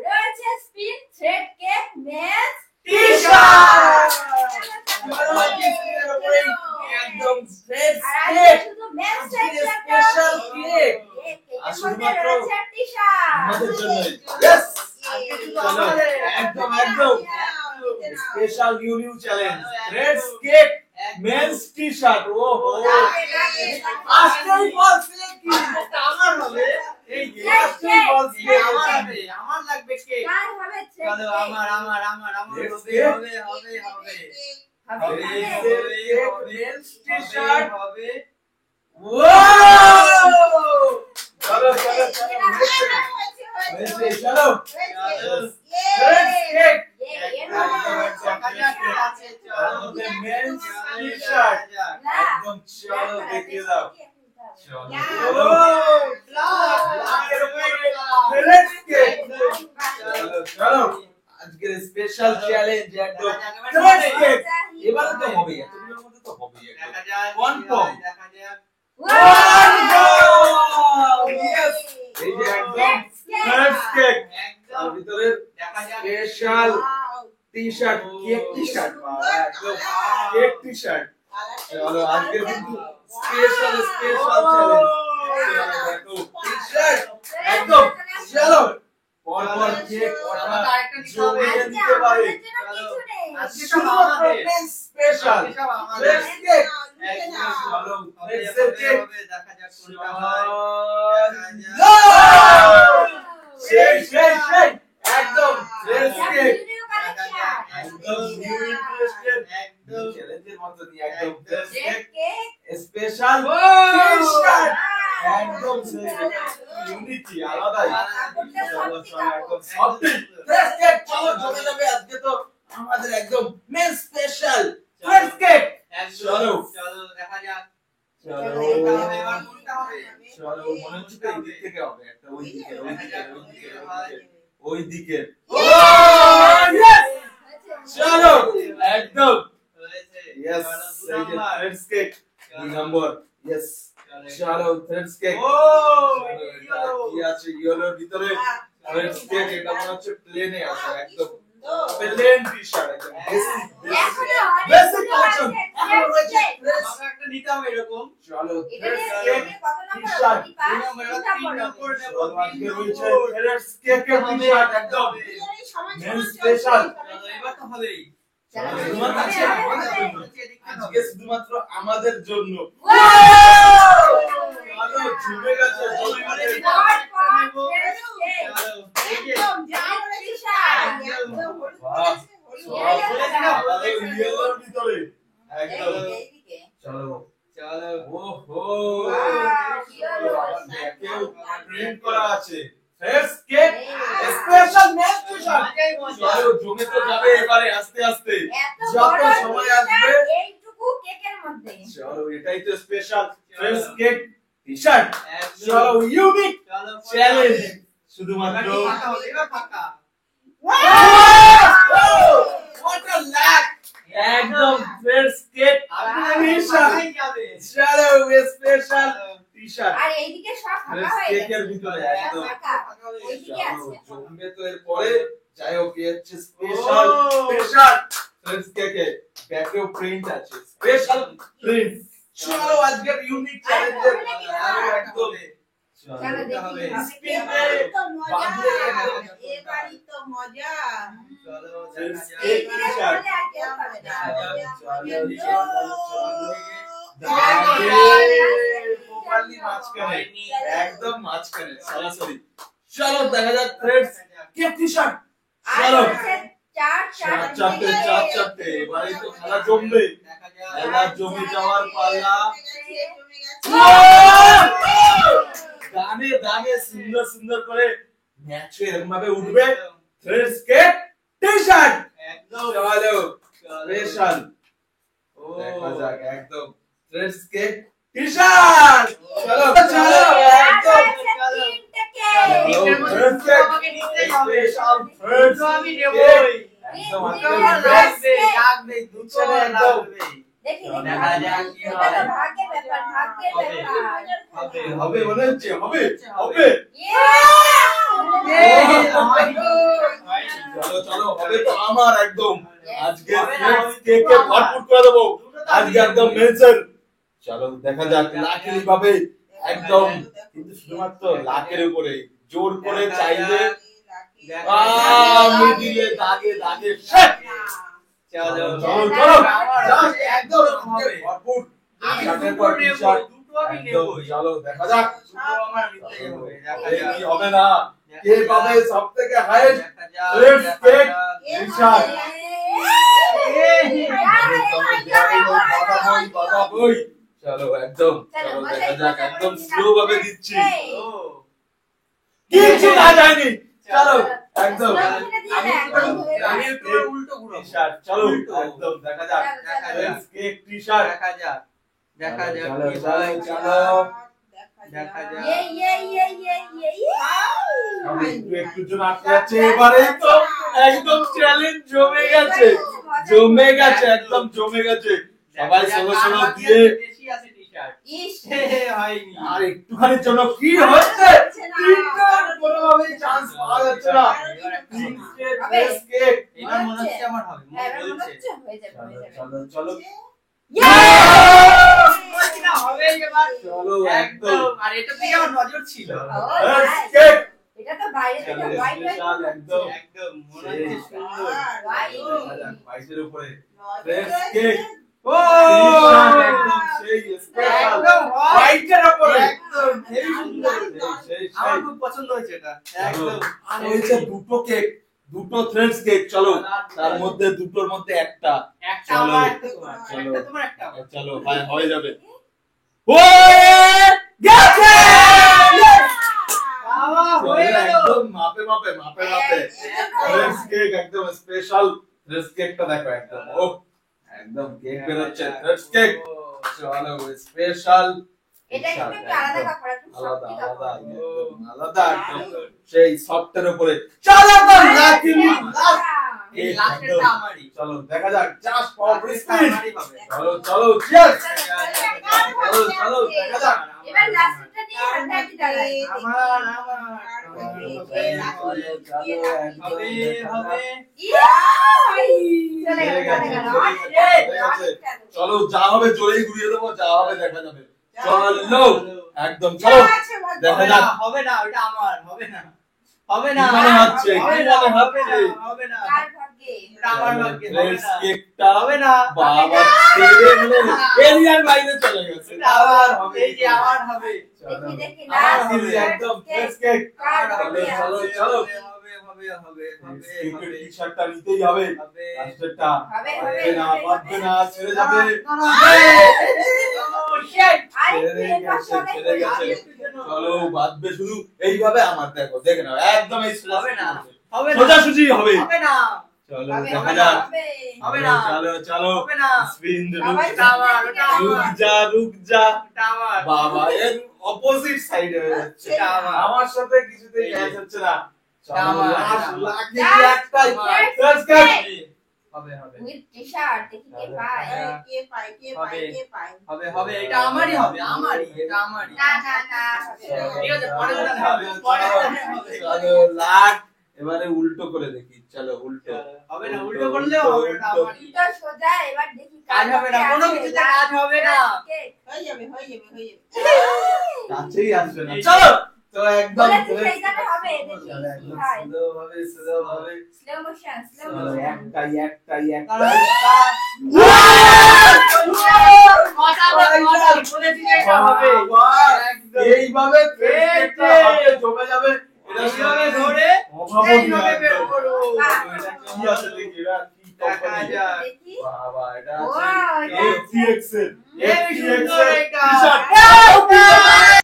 রয়েছে spin thread cake men's T-shirt. একদম fresh cake, শুধু মেন্স স্পেশাল কেক আর শুধুমাত্র রয়েছে টি-শার্ট আমাদের জন্য। यस একদম একদম special new challenge fresh cake men's T-shirt. ওহো আসলেই বলছে কি এটা আমার হবে, এই আসলেই বলছে আমার হবে, আমার লাগবে কেক। কার হবে চলো আমার হবে মেন্স টি-শার্ট হবে। ওয়াও চলো চলো চলো হয়েছে চলো ফ্রেশ কেক আমাদের মেন্স টি-শার্ট একদম চলো দেখিয়ে দাও। চলো ফ্রেশ কেক চলো চলো আজকের স্পেশাল চ্যালেঞ্জ একদম ফ্রেশ কেক। এবারে তো হবে, এতগুলোর মধ্যে তো হবে কনফার্ম। Yes! এই যে একদম ফ্রেশ কেক আর ভিতরে স্পেশাল টি-শার্ট কেক টি-শার্ট একদম কেক টি-শার্ট। চলো আজকে কিন্তু স্পেশাল চ্যালেঞ্জ দেখো টি-শার্ট একদম চলো পরপর কেক ওটা জমিয়ে দিতে পারে। আজকে সব আমাদের স্পেশাল ফ্রেশ কেক চলো ফ্রেশ কেক দেখা যাক কোনটা হয়। সেই একদম ফ্রেশ কেক একদম নিউ ইন্টারেস্টেড একদম চ্যালেঞ্জের মতো দিয়ে একদম ফ্রেশ কেক স্পেশাল টি-শার্ট একদম ইউনিটি আলাদাই। চলো চলো একদম সফট ফ্রেশ কেক চলো জমে যাবে আজকে তো আমাদের একদম মেন স্পেশাল ফ্রেশ কেক। চলো চলো দেখা যাক চলো এবার কোনটা হবে। চলো মনে হচ্ছে তো এই দিক থেকে হবে একটা ওই দিকে চলো একদম হয়েছে यस এই যে ফ্রেশ কেক 2 নম্বর यस চলো ফ্রেশ কেক ও কি আছে ইয়েলোর ভিতরে ফ্রেশ কেক এটা মনে হচ্ছে প্লেনে আছে একদম প্লেন টি-শার্ট একদম বেসিক কালেকশন আমাকে একটা নিতে হবে এরকম। চলো ফ্রেশ কেক টি-শার্ট 3 নম্বর নেব। আজকে রয়েছে ফ্রেশ কেকের টি-শার্ট একদম মেন স্পেশাল। চলো এবার তো হবেই। আজকে শুধুমাত্র আমাদের জন্য চলো জমে গেছে ইয়েলোর ভিতরে একদম চলো চলো ওহো কেউ প্রিন্ট করা আছে fresh cake special men's T-shirt. চলো জমে তো যাবে এবারে আস্তে আস্তে যত সময় আসবে এইটুকু কেকের মধ্যে চলো এটাই তো স্পেশাল ফ্রেশ কেক টি-শার্ট। একদম। চলো ইউনিক চলো চ্যালেঞ্জ শুধুমাত্র এবার ফাঁকা What a lack! একদম ফ্রেশ কেক টি-শার্ট। যাবে চলো স্পেশাল টি-শার্ট আর এইদিকে সব ফাঁকা ফ্রেশ হয়ে কেকের গেছে ভিতরে একদম ফাঁকা ওইদিকে চলো আছে জমবে তো এরপরে যাই হোক এই হচ্ছে স্পেশাল টি-শার্ট ফ্রেশ কেকে ব্যাকেও প্রিন্ট আছে স্পেশাল প্রিন্ট। চলো আজকের ইউনিক চ্যালেঞ্জের একদম চলো দেখি স্পিনে বাঁধলে এবারই তো মজা। চলো ফ্রেশ দেখা কেক যাক। টি-শার্ট আর কেউ পাবে না প্রপারলি মাঝখানে একদম মাঝখানে সরাসরি। চলো দেখা যাক ফ্রেশ কেক টি-শার্ট। চলো চারটে এবারে তো খেলা জমবে, দেখা যাক। খেলা জমে যাওয়ার পালা। গানে গানে সুন্দর সুন্দর করে ম্যাচ এরকম ভাবে উঠবে ফ্রেশ কেক টি-শার্ট। একদম চলো স্পেশাল ও দেখা যাক একদম ফ্রেশ কেক টি-শার্ট। চলো চলো একদম ফ্রেশ কেক স্পেশাল ফ্রেশ আমি নেবই। একদম লাগবে লাগবে দুধ ছেড়ে লাগবে। দেখি দেখা যাক কি হয়। ভাগ্যের ব্যাপার হবে। ব্যাপার হবে মনে হচ্ছে হবে হবে ইয়ে চলো চলো হবে তো আমার একদম আজকে কেকে ভরপুর করে দেবো আজকে একদম মেনসের চলো দেখা যাক লাকিলি ভাবে একদম কিন্তু শুধুমাত্র লাকের উপরে জোর করে চাইলে মিডিলে দাগে দাগে চলো চলো চলো একদম হবে ভরপুর শার্টের দুটো পর নেব টি-শার্ট দুটো আমি নেব একদম চলো দেখা যাক দুটো আমার নিতেই হবে দেখা এই যাক কি হবে না কে পাবে সবথেকে হাইয়েস্ট দেখা যাক লেটস কেক এ টি-শার্ট চলো একদম চলো দেখা যাক একদম স্লো ভাবে দিচ্ছি কিছু না জানি চলো একদম আমি একটু উল্টো ঘুরো টি-শার্ট চলো একদম দেখা যাক দেখা যাক লেটস কেক টি-শার্ট দেখা যাক দেখা যাক চলো কি চলো হয় চলো দেখা যাক আমি একটু জন আটকে যাচ্ছে এবারে তো একদম চ্যালেঞ্জ জমে গেছে একদম জমে গেছে সবাই সোলো সোলো দিয়ে বেশি আছে টি-শার্ট ইস হয়নি আর একটুখানির জন্য কি হচ্ছে তিনটার কোনোভাবেই চান্স পাওয়া যাচ্ছে না তিনটে প্লেস কেক এবার মনে হচ্ছে আমার হবে মনে বলছে চলো চলো না হবে এবার চলো একদম একদম আর এটা থেকে আমার নজর ছিল কেক এটা তো বাইরে থেকে হোয়াইট স্পেশাল একদম একদম মনে হচ্ছে সুন্দর বাইশের উপরে প্লেস কেক ও একদম সেই স্পেশাল একদম হোয়াইটের উপরে একদম হেভি সুন্দর সেই আমার খুব পছন্দ হয়েছে এটা একদম আর হয়েছে দুটো কেক দুটো থ্রেডস কেক চলো তার মধ্যে দুটোর মধ্যে একটা একটা চলো, আমার একটা তোমার চলো। একটা তোমার একটা আমার। চলো ভাই হয়ে যাবে হয়ে গেছে বাবা চলো, হয়ে গেল একদম মাপে মাপে থ্রেডস কেক একদম স্পেশাল থ্রেডস কেকটা দেখো একদম ও একদম কেক বেরোচ্ছে থ্রেডস কেক চলো স্পেশাল এটা কিন্তু একটু আলাদা কাপড় একটু আলাদা সফট আলাদা কাপড় একদম আলাদা একদম সেই সফটের উপরে চলো তো লাকিলি এই লাস্টেরটা আমারই চলো দেখা যাক জাস্ট ফর লাস্টেরটা স্পিড আমারই হবে চলো চলো চিয়ার্স চলো চলো দেখা যাক এবার লাস্টটা নিয়ে হাঁটাহাঁটি দাঁড়াই আমার চলো হবে হবে চলে গেল চলো যা হবে জোরেই ঘুরিয়ে দেবো যা হবে দেখা যাবে চলো একদম চলো দেখা যাক হবে না ওটা আমার হবে না হবে না কি মনে হচ্ছে? হবে কি না, মনে হবে হচ্ছে? না হবে না কার ভাগ্যে ওটা আমার ভাগ্যে হবে লেটস না কেকটা হবে না বাবা ছেড়ে দিলে এরিয়ার বাইরে চলে গেছে এটা আমার হবে এই যে আমার হবে চলো দেখি আমার লাস্ট দিদি একদম লেটস কেক কার চলো ভাগ্যে চলো আছে? চলো হবে হবে হবে হবে কেকের টি-শার্টটা নিতেই হবে হবে লাস্টেরটা হবে, পারবে না হবে, পারবে না ছেড়ে যাবে ছেড়ে গেছে চলো বাঁধবে শুধু এইভাবে আমার দেখো দেখে নাও একদম এই হবে না হবে না সোজাসুজি হবে হবে না চলো হবে, দেখা হবে, যাক হবে। হবে না চলো চলো হবে না স্পিন সবাই ওটা আমার ওটা রুক আমার যা রুক যা ওটা আমার বাবা এর অপোজিট সাইডে হয়ে যাচ্ছে এটা আমার আমার সাথে কিছুতেই ম্যাচ হচ্ছে না চলো আমার, লাস্ট এটা লাকি আমার। একটাই আমার। লেটস গো হবে হবে উইথ টি-শার্ট দেখি কে পায় হবে হবে এটা আমারই হবে আমারই এটা আমারই না না না হবে না। ঠিক আছে পরে হবে পরে হবে চলো লাট এবারে উল্টো করে দেখি চলো উল্টো হবে না উল্টো করলেও হবে এটা আমারই দুটো সোজা এবার দেখি কাজ হবে না কোনো কিছুতে কাজ হবে না কাছেই আসবে না এই- চলো তো একদম বলেছি সেইখানে হবে দেখি চলো কি একদম হয় স্লো ভাবে স্লো ভাবে স্লো মোশন স্লো চলো মোশন একটাই একটাই কারণ একটাই কথা বলেছি যে এটা হবে একদম এইভাবে এইভাবে হাতে জমে যাবে এইভাবে ধরে এইভাবে বের করবো এটা কি আছে দেখি এটা কি দেখা কোম্পানি যাক দেখি বাবা এটা Wow, আছে এটা- FTX এর এই সুন্দর এটা। টি-শার্ট